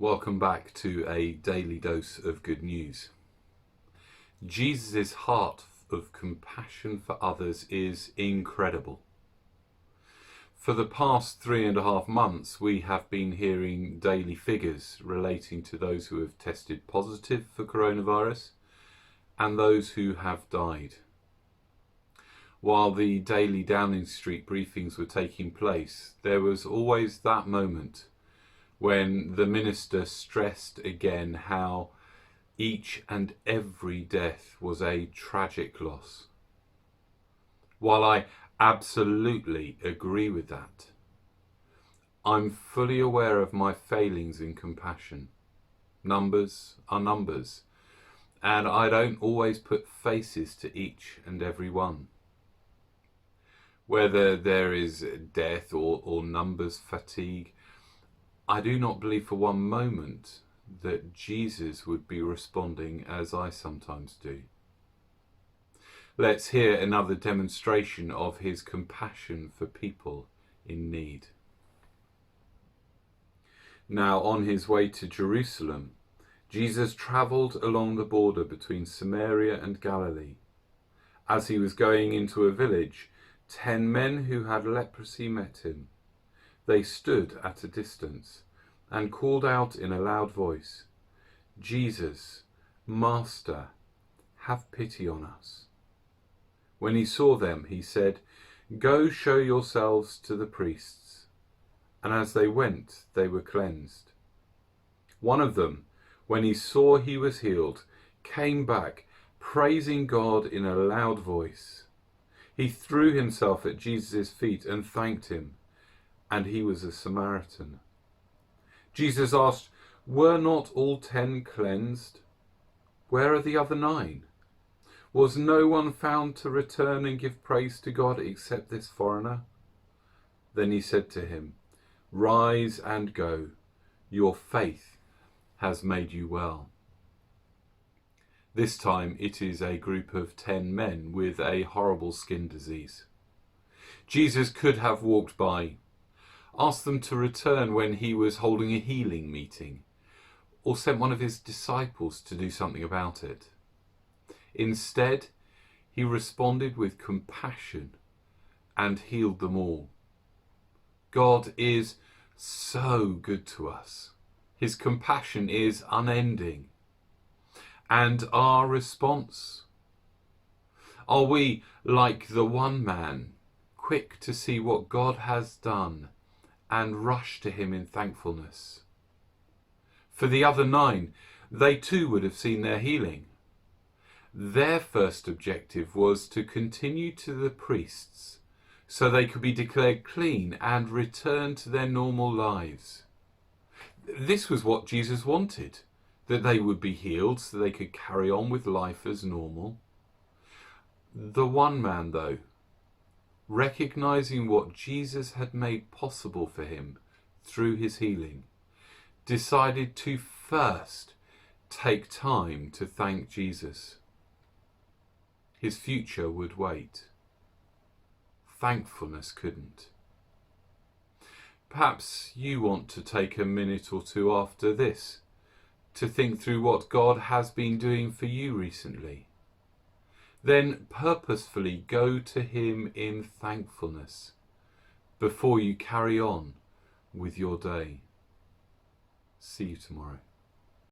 Welcome back to a daily dose of good news. Jesus' heart of compassion for others is incredible. For the past 3.5 months, we have been hearing daily figures relating to those who have tested positive for coronavirus and those who have died. While the daily Downing Street briefings were taking place, there was always that moment when the minister stressed again how each and every death was a tragic loss. While I absolutely agree with that, I'm fully aware of my failings in compassion. Numbers are numbers, and I don't always put faces to each and every one. Whether there is death or numbers fatigue, I do not believe for one moment that Jesus would be responding as I sometimes do. Let's hear another demonstration of his compassion for people in need. Now, on his way to Jerusalem, Jesus travelled along the border between Samaria and Galilee. As he was going into a village, 10 men who had leprosy met him. They stood at a distance and called out in a loud voice, "Jesus, Master, have pity on us." When he saw them, he said, "Go show yourselves to the priests." And as they went, they were cleansed. One of them, when he saw he was healed, came back, praising God in a loud voice. He threw himself at Jesus' feet and thanked him, and he was a Samaritan. Jesus asked, "Were not all 10 cleansed? Where are the other 9? Was no one found to return and give praise to God except this foreigner?" Then he said to him, "Rise and go. Your faith has made you well." This time it is a group of 10 men with a horrible skin disease. Jesus could have walked by, asked them to return when he was holding a healing meeting, or sent one of his disciples to do something about it. Instead, he responded with compassion and healed them all. God is so good to us. His compassion is unending. And our response? Are we like the one man, quick to see what God has done and rush to him in thankfulness? For the other 9, they too would have seen their healing. Their first objective was to continue to the priests so they could be declared clean and return to their normal lives. This was what Jesus wanted, that they would be healed so they could carry on with life as normal. The one man, though, recognizing what Jesus had made possible for him through his healing, decided to first take time to thank Jesus. His future would wait. Thankfulness couldn't. Perhaps you want to take a minute or two after this to think through what God has been doing for you recently. Then purposefully go to him in thankfulness before you carry on with your day. See you tomorrow.